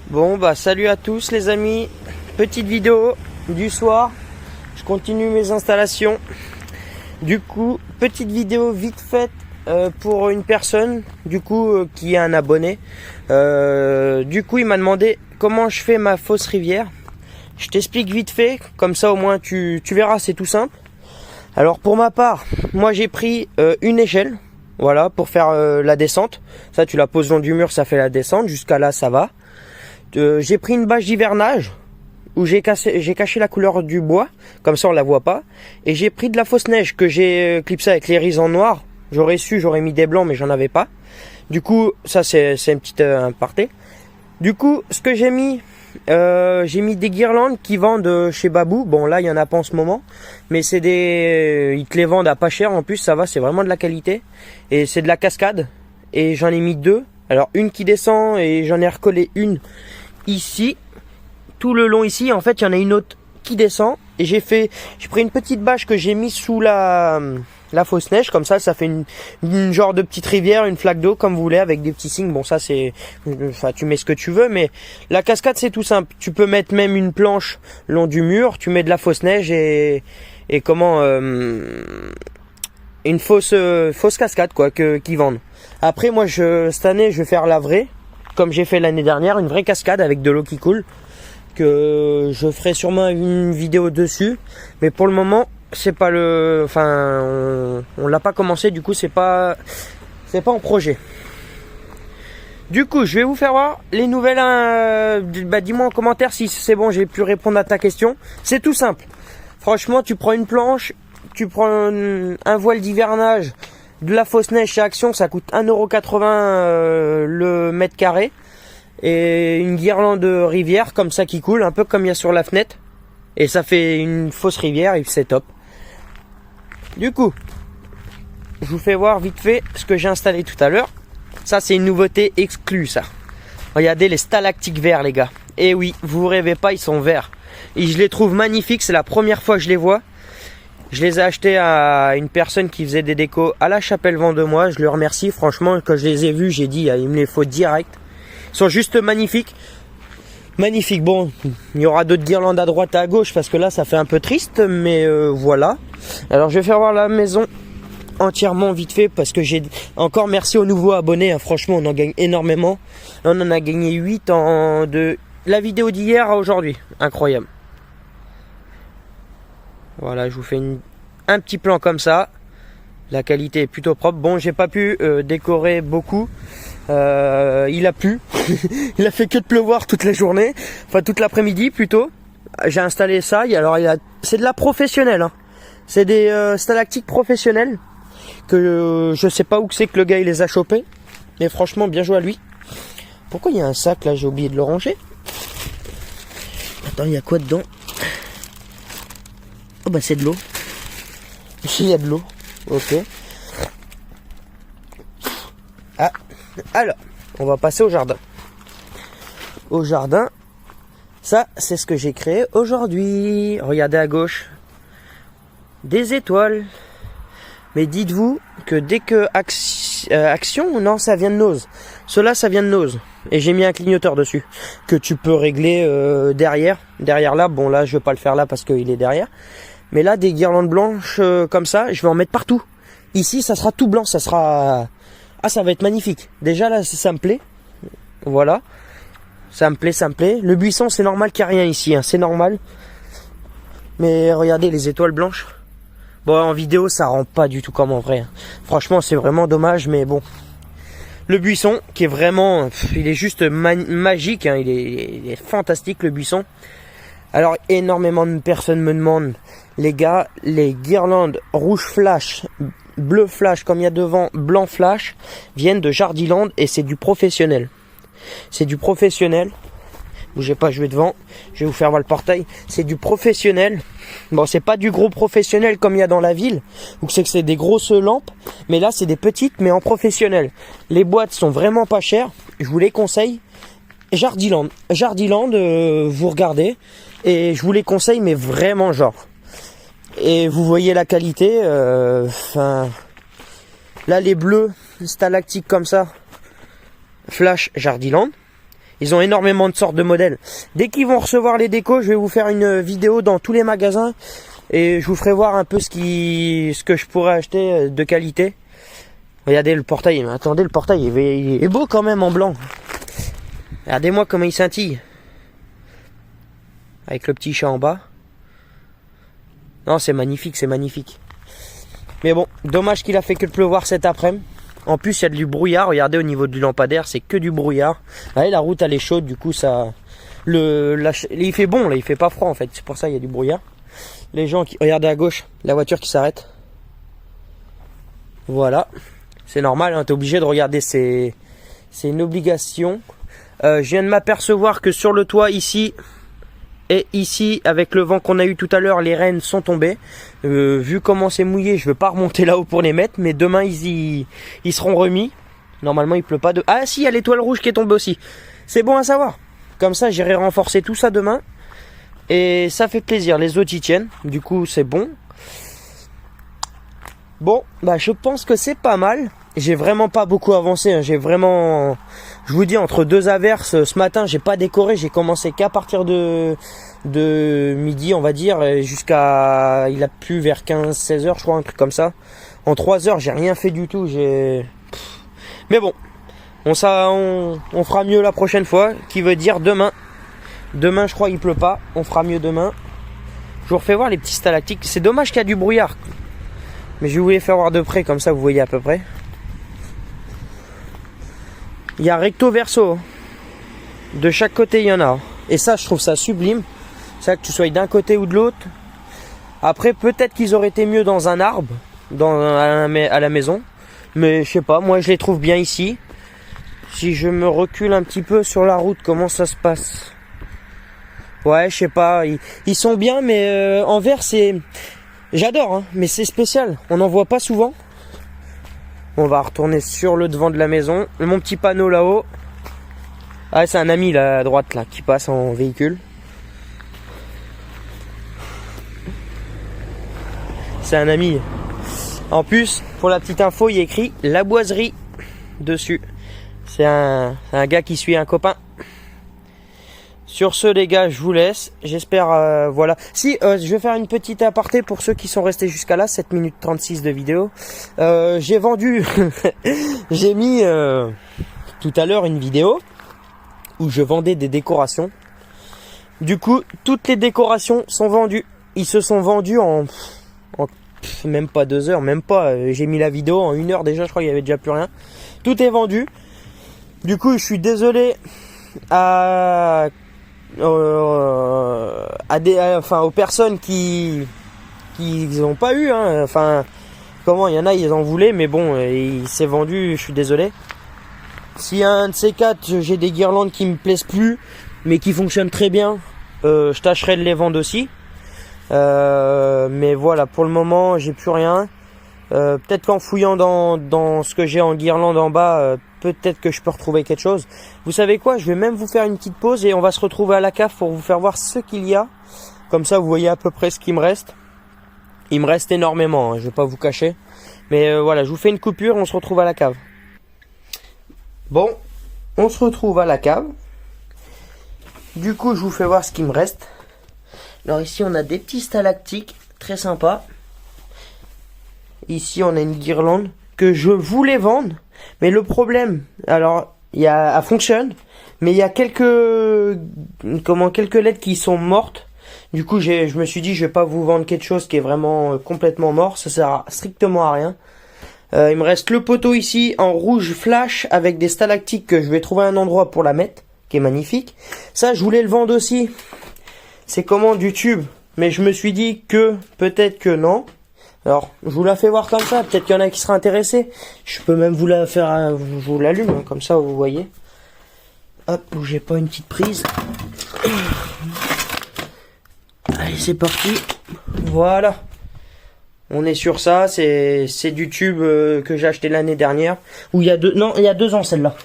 Bon bah salut à tous les amis, petite vidéo du soir, je continue mes installations. Du coup, petite vidéo vite faite pour une personne qui est un abonné. Du coup il m'a demandé comment je fais ma fosse rivière. Je t'explique vite fait, comme ça au moins tu verras, c'est tout simple. Alors pour ma part, moi j'ai pris une échelle, voilà, pour faire la descente. Ça tu la poses le long du mur, ça fait la descente, jusqu'à là ça va. J'ai pris une bâche d'hivernage où j'ai caché la couleur du bois, comme ça on la voit pas. Et j'ai pris de la fausse neige que j'ai clipsé avec les rises en noir. J'aurais mis des blancs mais j'en avais pas. Du coup ça c'est une petite aparté. Du coup ce que j'ai mis des guirlandes qui vendent chez Babou. Bon là il y en a pas en ce moment, mais c'est ils te les vendent à pas cher en plus, ça va, c'est vraiment de la qualité. Et c'est de la cascade. Et j'en ai mis deux. Alors une qui descend et j'en ai recollé une ici, tout le long ici. En fait il y en a une autre qui descend et j'ai pris une petite bâche que j'ai mis sous la fausse neige, comme ça fait une genre de petite rivière, une flaque d'eau comme vous voulez, avec des petits signes. Bon ça c'est, enfin tu mets ce que tu veux, mais la cascade c'est tout simple. Tu peux mettre même une planche le long du mur, tu mets de la fausse neige et une fausse cascade quoi, qui vendent. Après moi cette année je vais faire la vraie, comme j'ai fait l'année dernière, une vraie cascade avec de l'eau qui coule, que je ferai sûrement une vidéo dessus, mais pour le moment c'est pas on l'a pas commencé, du coup c'est pas en projet. Du coup je vais vous faire voir les nouvelles, dis-moi en commentaire si c'est bon, j'ai pu répondre à ta question. C'est tout simple, franchement tu prends une planche, tu prends un voile d'hivernage, de la fausse neige chez Action, ça coûte 1,80 € le mètre carré. Et une guirlande de rivière comme ça qui coule, un peu comme il y a sur la fenêtre. Et ça fait une fausse rivière et c'est top. Du coup, je vous fais voir vite fait ce que j'ai installé tout à l'heure. Ça c'est une nouveauté exclue ça. Regardez les stalactites verts les gars. Et oui, vous rêvez pas, ils sont verts. Et je les trouve magnifiques, c'est la première fois que je les vois. Je les ai achetés à une personne qui faisait des décos à la Chapelle Vendemois. Je le remercie, franchement, quand je les ai vus, j'ai dit, il me les faut direct. Ils sont juste magnifiques. Magnifiques. Bon, il y aura d'autres guirlandes à droite et à gauche parce que là, ça fait un peu triste, mais voilà. Alors, je vais faire voir la maison entièrement vite fait parce que j'ai encore merci aux nouveaux abonnés. Hein. Franchement, on en gagne énormément. On en a gagné 8 de la vidéo d'hier à aujourd'hui. Incroyable. Voilà, je vous fais un petit plan comme ça. La qualité est plutôt propre. Bon, j'ai pas pu décorer beaucoup. Il a plu. Il a fait que de pleuvoir toute la journée. Enfin, toute l'après-midi plutôt. J'ai installé ça. Alors, c'est de la professionnelle. Hein. C'est des stalactites professionnelles. Que je sais pas où c'est que le gars il les a chopés. Mais franchement, bien joué à lui. Pourquoi il y a un sac là? J'ai oublié de le ranger. Attends, il y a quoi dedans? Oh bah c'est de l'eau. Ici il y a de l'eau. Ok. Ah, alors, on va passer au jardin. Au jardin, ça c'est ce que j'ai créé aujourd'hui. Regardez à gauche. Des étoiles. Mais dites-vous que dès que Action, non ça vient de Nose. Cela ça vient de Nose. Et j'ai mis un clignoteur dessus. Que tu peux régler derrière. Derrière là, bon là je vais pas le faire là parce qu'il est derrière. Mais là, des guirlandes blanches comme ça, je vais en mettre partout. Ici, ça sera tout blanc, ça sera... Ah, ça va être magnifique. Déjà, là, ça me plaît. Voilà. Ça me plaît, ça me plaît. Le buisson, c'est normal qu'il n'y a rien ici, hein. C'est normal. Mais regardez, les étoiles blanches. Bon, en vidéo, ça rend pas du tout comme en vrai. Hein. Franchement, c'est vraiment dommage, mais bon. Le buisson, qui est vraiment... il est juste magique, hein. Il est fantastique, le buisson. Alors, énormément de personnes me demandent, les gars, les guirlandes rouge flash, bleu flash comme il y a devant, blanc flash, viennent de Jardiland et c'est du professionnel. C'est du professionnel. Bougez pas, je vais devant. Je vais vous faire voir le portail. C'est du professionnel. Bon, c'est pas du gros professionnel comme il y a dans la ville, où c'est que c'est des grosses lampes, mais là, c'est des petites, mais en professionnel. Les boîtes sont vraiment pas chères. Je vous les conseille. Jardiland, vous regardez. Et je vous les conseille, mais vraiment genre. Et vous voyez la qualité. Là, les bleus, stalactiques comme ça. Flash Jardiland. Ils ont énormément de sortes de modèles. Dès qu'ils vont recevoir les décos, je vais vous faire une vidéo dans tous les magasins. Et je vous ferai voir un peu ce que je pourrais acheter de qualité. Regardez le portail. Mais attendez, le portail il est beau quand même en blanc. Regardez-moi comment il scintille. Avec le petit chat en bas. Non, c'est magnifique, c'est magnifique. Mais bon, dommage qu'il a fait que de pleuvoir cet après-midi. En plus, il y a du brouillard. Regardez au niveau du lampadaire, c'est que du brouillard. Là, la route elle est chaude, du coup ça... il fait bon, là, il fait pas froid en fait. C'est pour ça qu'il y a du brouillard. Les gens qui... Regardez à gauche, la voiture qui s'arrête. Voilà. C'est normal, hein, t'es obligé de regarder, c'est une obligation. Je viens de m'apercevoir que sur le toit ici et ici, avec le vent qu'on a eu tout à l'heure, les rennes sont tombées. Vu comment c'est mouillé, je ne veux pas remonter là-haut pour les mettre, mais demain ils seront remis. Normalement il pleut pas de... Ah si, il y a l'étoile rouge qui est tombée aussi. C'est bon à savoir. Comme ça j'irai renforcer tout ça demain. Et ça fait plaisir, les autres y tiennent. Du coup c'est bon. Bon, bah je pense que c'est pas mal. J'ai vraiment pas beaucoup avancé, hein. J'ai vraiment... Je vous dis, entre deux averses, ce matin, j'ai pas décoré. J'ai commencé qu'à partir de midi, on va dire, jusqu'à... Il a plu vers 15-16 heures, je crois, un truc comme ça. En 3 heures, j'ai rien fait du tout. Mais bon, on fera mieux la prochaine fois, qui veut dire demain. Demain, je crois, il pleut pas. On fera mieux demain. Je vous refais voir les petits stalactites. C'est dommage qu'il y a du brouillard. Mais je vais vous les faire voir de près, comme ça, vous voyez à peu près. Il y a recto verso. De chaque côté, il y en a. Et ça, je trouve ça sublime. Ça, que tu sois d'un côté ou de l'autre. Après, peut-être qu'ils auraient été mieux dans un arbre, à la maison. Mais je sais pas, moi je les trouve bien ici. Si je me recule un petit peu sur la route, comment ça se passe? Ouais, je sais pas. Ils sont bien, mais en vert, c'est... J'adore, hein, mais c'est spécial. On n'en voit pas souvent. On va retourner sur le devant de la maison. Mon petit panneau là-haut. Ah, c'est un ami là à droite là qui passe en véhicule. C'est un ami. En plus, pour la petite info, il y a écrit la boiserie dessus. C'est un gars qui suit un copain. Sur ce, les gars, je vous laisse. J'espère, voilà. Si, je vais faire une petite aparté pour ceux qui sont restés jusqu'à là, 7 minutes 36 de vidéo. J'ai vendu, j'ai mis tout à l'heure une vidéo où je vendais des décorations. Du coup, toutes les décorations sont vendues. Ils se sont vendus en même pas 2 heures, même pas. J'ai mis la vidéo en 1 heure déjà, je crois qu'il y avait déjà plus rien. Tout est vendu. Du coup, je suis désolé aux personnes qui n'ont pas eu, hein. Enfin, comment, il y en a, ils en voulaient, mais bon, il s'est vendu, je suis désolé. Si un de ces quatre, j'ai des guirlandes qui me plaisent plus, mais qui fonctionnent très bien, je tâcherai de les vendre aussi. Mais voilà, pour le moment, j'ai plus rien. Peut-être qu'en fouillant dans ce que j'ai en guirlande en bas, peut-être que je peux retrouver quelque chose. Vous savez quoi, je vais même vous faire une petite pause et on va se retrouver à la cave pour vous faire voir ce qu'il y a. Comme ça, vous voyez à peu près ce qu'il me reste. Il me reste énormément, hein, je vais pas vous cacher. Mais voilà, je vous fais une coupure, on se retrouve à la cave. Bon, on se retrouve à la cave. Du coup, je vous fais voir ce qu'il me reste. Alors ici, on a des petits stalactiques, très sympas. Ici, on a une guirlande que je voulais vendre. Mais le problème, alors, elle fonctionne. Mais il y a quelques lettres qui sont mortes. Du coup, je me suis dit, je vais pas vous vendre quelque chose qui est vraiment complètement mort. Ça sert strictement à rien. Il me reste le poteau ici en rouge flash avec des stalactiques que je vais trouver un endroit pour la mettre, qui est magnifique. Ça, je voulais le vendre aussi. C'est comment du tube. Mais je me suis dit que peut-être que non. Alors, je vous la fais voir comme ça. Peut-être qu'il y en a qui seraient intéressés. Je peux même vous la faire, je vous l'allume, hein, comme ça, vous voyez. Hop, bougez pas, une petite prise. Allez, c'est parti. Voilà. On est sur ça. C'est du tube que j'ai acheté l'année dernière. Ou il y a 2 ans celle-là.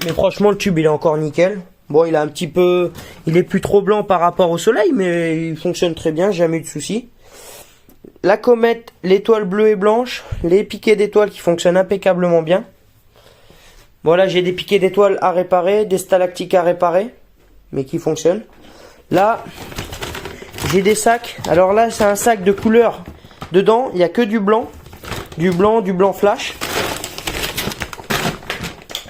Mais franchement, le tube, il est encore nickel. Bon, il a un petit peu... Il est plus trop blanc par rapport au soleil, mais il fonctionne très bien, jamais eu de soucis. La comète, l'étoile bleue et blanche, les piquets d'étoiles qui fonctionnent impeccablement bien. Voilà, j'ai des piquets d'étoiles à réparer, des stalactiques à réparer, mais qui fonctionnent. Là, j'ai des sacs. Alors là, c'est un sac de couleur. Dedans, il n'y a que du blanc, du blanc flash.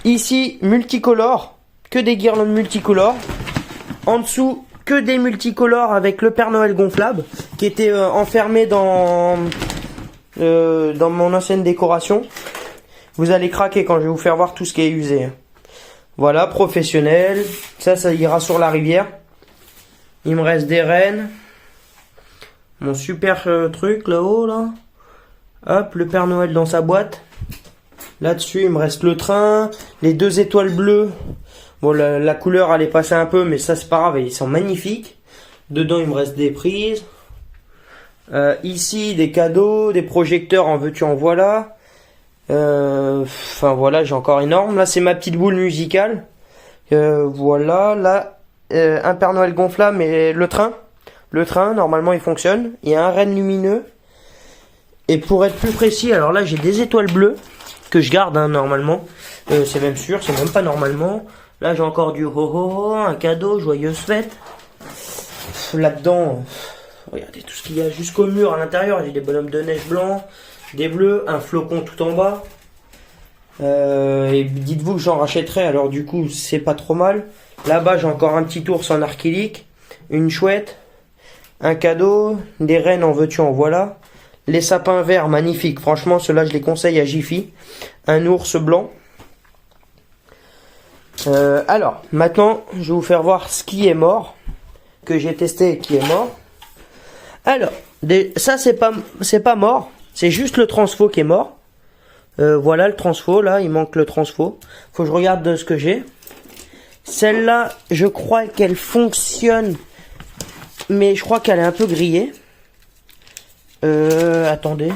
Ici, multicolore, que des guirlandes multicolores. En dessous, que des multicolores avec le Père Noël gonflable, qui était enfermé dans mon ancienne décoration. Vous allez craquer quand je vais vous faire voir tout ce qui est usé. Voilà, professionnel. Ça ira sur la rivière. Il me reste des rennes. Mon super truc là-haut, là. Hop, le Père Noël dans sa boîte. Là-dessus, il me reste le train. Les 2 étoiles bleues. Bon, la couleur, elle est passée un peu, mais ça, c'est pas grave. Ils sont magnifiques. Dedans, il me reste des prises. Ici, des cadeaux, des projecteurs, en veux-tu, en voilà. Enfin, voilà, j'ai encore énorme. Là, c'est ma petite boule musicale. Voilà, là, un Père Noël gonflable et le train. Le train, normalement, il fonctionne. Il y a un renne lumineux. Et pour être plus précis, alors là, j'ai des étoiles bleues que je garde, hein, normalement. C'est même sûr, c'est même pas normalement. Là, j'ai encore du ho-ho-ho, un cadeau, joyeuse fête. Là-dedans, regardez tout ce qu'il y a jusqu'au mur à l'intérieur. J'ai des bonhommes de neige blancs, des bleus, un flocon tout en bas. Et dites-vous que j'en rachèterai, alors du coup, c'est pas trop mal. Là-bas, j'ai encore un petit ours en acrylique, une chouette, un cadeau, des rennes en veux-tu, en voilà. Les sapins verts, magnifiques. Franchement, ceux-là, je les conseille à Jiffy. Un ours blanc. Alors, maintenant, je vais vous faire voir ce qui est mort. Que j'ai testé et qui est mort. Alors, ça, c'est pas mort. C'est juste le transfo qui est mort. Voilà le transfo, là. Il manque le transfo. Faut que je regarde de ce que j'ai. Celle-là, je crois qu'elle fonctionne. Mais je crois qu'elle est un peu grillée. Attendez.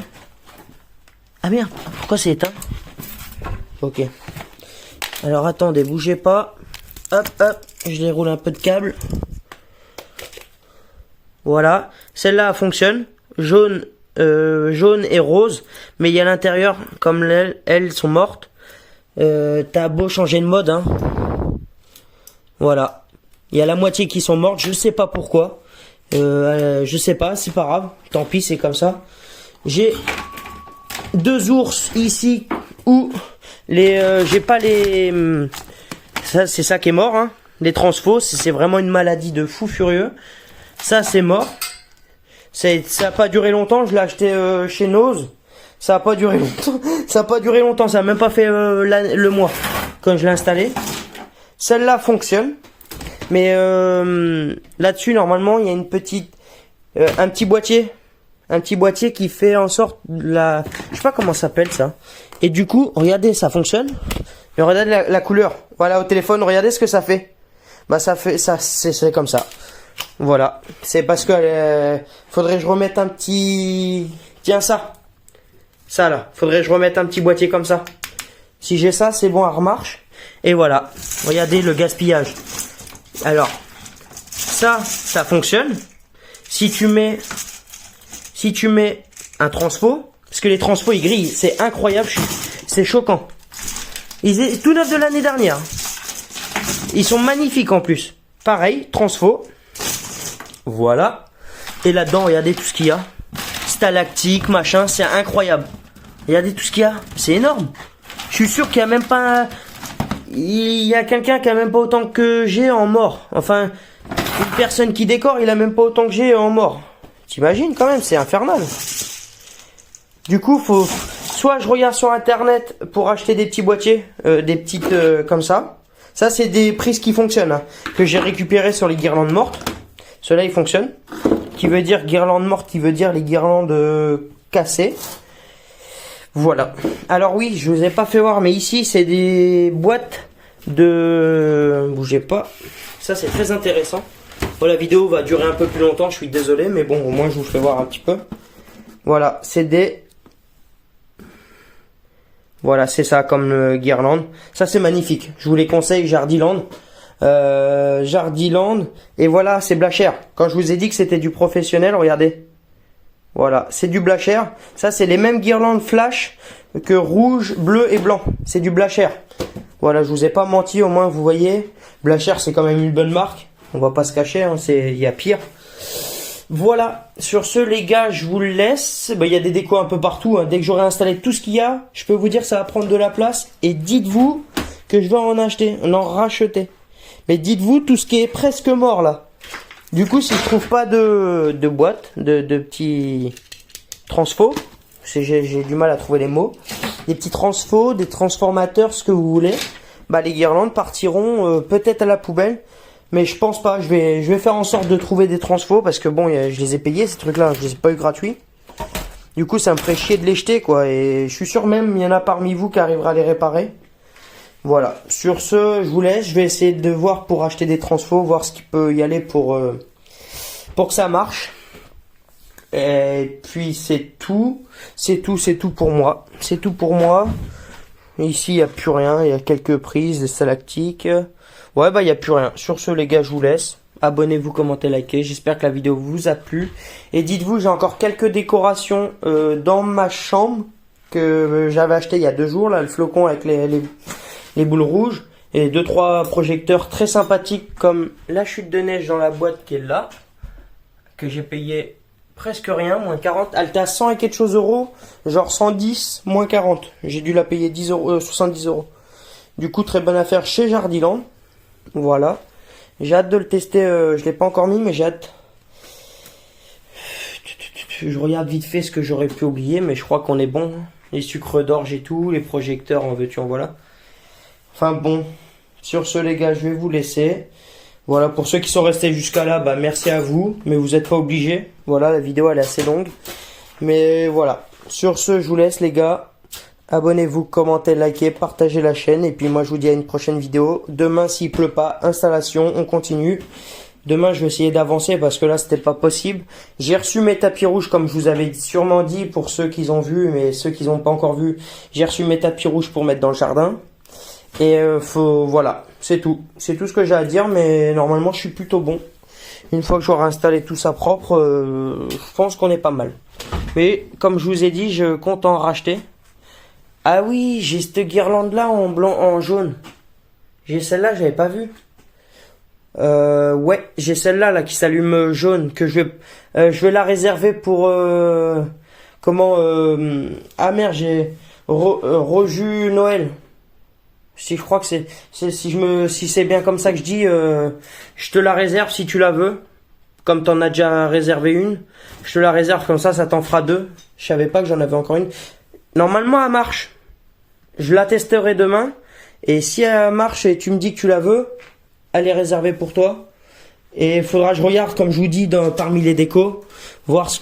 Ah merde, pourquoi c'est éteint? Ok. Alors attendez, bougez pas. Hop, hop, je déroule un peu de câble. Voilà. Celle-là fonctionne. Jaune et rose. Mais il y a l'intérieur, comme elles sont mortes. T'as beau changer de mode, hein. Voilà. Il y a la moitié qui sont mortes, je sais pas pourquoi. Je sais pas, c'est pas grave. Tant pis, c'est comme ça. J'ai 2 ours ici où j'ai pas les. Ça, c'est ça qui est mort, hein. Les transfos, c'est vraiment une maladie de fou furieux. Ça, c'est mort. Ça a pas duré longtemps. Je l'ai acheté chez Nose. Ça a pas duré longtemps. Ça a pas duré longtemps. Ça a même pas fait le mois quand je l'ai installé. Celle-là fonctionne. Mais là-dessus, normalement, il y a une petite, un petit boîtier qui fait en sorte je sais pas comment ça s'appelle ça. Et du coup, regardez, ça fonctionne. Mais regardez la couleur. Voilà, au téléphone, regardez ce que ça fait. Bah, ça fait, ça, c'est comme ça. Voilà. C'est parce que faudrait que je remette un petit, tiens ça là. Faudrait que je remette un petit boîtier comme ça. Si j'ai ça, c'est bon, elle remarche. Et voilà. Regardez le gaspillage. Alors, ça fonctionne. Si tu mets un transfo, parce que les transfos ils grillent, c'est incroyable, c'est choquant. Ils étaient tout neufs de l'année dernière. Ils sont magnifiques en plus. Pareil, transfo. Voilà. Et là-dedans, regardez tout ce qu'il y a. Stalactique, machin, c'est incroyable. Regardez tout ce qu'il y a, c'est énorme. Je suis sûr qu'il y a même pas. Il y a quelqu'un qui a même pas autant que j'ai en mort. Enfin, une personne qui décore, il a même pas autant que j'ai en mort. T'imagines quand même, c'est infernal. Du coup, soit je regarde sur internet pour acheter des petits boîtiers, des petites comme ça. Ça, c'est des prises qui fonctionnent, hein, que j'ai récupérées sur les guirlandes mortes. Ceux-là, ils fonctionnent. Qui veut dire guirlande morte, qui veut dire les guirlandes cassées. Voilà. Alors oui, je vous ai pas fait voir, mais ici, c'est des boîtes de... Bougez pas. Ça, c'est très intéressant. Bon, la vidéo va durer un peu plus longtemps, je suis désolé, mais bon, au moins, je vous fais voir un petit peu. Voilà, c'est des... Voilà, c'est ça, comme guirlande. Ça, c'est magnifique. Je vous les conseille, Jardiland. Jardiland. Et voilà, c'est Blacher. Quand je vous ai dit que c'était du professionnel, regardez. Voilà, c'est du Blacher. Ça, c'est les mêmes guirlandes flash que rouge, bleu et blanc. C'est du Blacher. Voilà, je vous ai pas menti, au moins vous voyez. Blacher, c'est quand même une bonne marque. On va pas se cacher, hein, il y a pire. Voilà, sur ce les gars, je vous le laisse. Il y a des décos un peu partout, hein. Dès que j'aurai installé tout ce qu'il y a, je peux vous dire ça va prendre de la place. Et dites-vous que je vais en acheter, en racheter. Mais dites-vous tout ce qui est presque mort là. Du coup, si je trouve pas de boîte, de petits transfos, j'ai du mal à trouver les mots, des petits transfos, des transformateurs, ce que vous voulez, les guirlandes partiront peut-être à la poubelle. Mais je pense pas, je vais faire en sorte de trouver des transfos parce que bon, je les ai payés ces trucs là, je les ai pas eu gratuits. Du coup ça me ferait chier de les jeter quoi, et je suis sûr même il y en a parmi vous qui arrivera à les réparer. Voilà, sur ce je vous laisse, je vais essayer de voir pour acheter des transfos, voir ce qui peut y aller pour que ça marche. Et puis c'est tout pour moi, c'est tout pour moi. Ici il n'y a plus rien, il y a quelques prises, des stalactiques. Ouais, il n'y a plus rien. Sur ce, les gars, je vous laisse. Abonnez-vous, commentez, likez. J'espère que la vidéo vous a plu. Et dites-vous, j'ai encore quelques décorations dans ma chambre que j'avais acheté il y a 2 jours. Là, le flocon avec les boules rouges. Et 2-3 projecteurs très sympathiques comme la chute de neige dans la boîte qui est là. Que j'ai payé presque rien, moins 40. Elle était à 100 et quelque chose euros. Genre 110, moins 40. J'ai dû la payer 10 euros, 70 euros. Du coup, très bonne affaire chez Jardiland. Voilà, j'ai hâte de le tester, je l'ai pas encore mis mais j'ai hâte. Je regarde vite fait ce que j'aurais pu oublier mais je crois qu'on est bon. Les sucres d'orge et tout, les projecteurs en veux-tu en voilà. Enfin bon, sur ce les gars je vais vous laisser. Voilà, pour ceux qui sont restés jusqu'à là, merci à vous, mais vous n'êtes pas obligés. Voilà, la vidéo elle est assez longue. Mais voilà, sur ce je vous laisse les gars. Abonnez-vous, commentez, likez, partagez la chaîne. Et puis moi je vous dis à une prochaine vidéo. Demain s'il pleut pas, installation, on continue. Demain je vais essayer d'avancer parce que là c'était pas possible. J'ai reçu mes tapis rouges comme je vous avais sûrement dit pour ceux qui ont vu. Mais ceux qui n'ont pas encore vu, j'ai reçu mes tapis rouges pour mettre dans le jardin. Et voilà, c'est tout. C'est tout ce que j'ai à dire mais normalement je suis plutôt bon. Une fois que j'aurai installé tout ça propre, je pense qu'on est pas mal. Mais comme je vous ai dit, je compte en racheter. Ah oui, j'ai cette guirlande là en blanc, en jaune. J'ai celle-là, j'avais pas vu. Ouais, j'ai celle-là là qui s'allume jaune que je vais la réserver pour ah merde, j'ai Roju Noël. Si je crois que si c'est bien comme ça que je dis, je te la réserve si tu la veux. Comme t'en as déjà réservé une, je te la réserve comme ça t'en fera 2. Je savais pas que j'en avais encore une. Normalement elle marche. Je la testerai demain. Et si elle marche et tu me dis que tu la veux, elle est réservée pour toi. Et il faudra que je regarde, comme je vous dis, parmi les décos, voir ce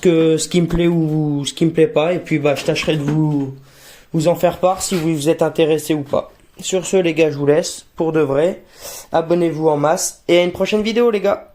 qui me plaît ou ce qui me plaît pas. Et puis je tâcherai de vous en faire part si vous êtes intéressé ou pas. Sur ce les gars, je vous laisse pour de vrai. Abonnez-vous en masse. Et à une prochaine vidéo les gars.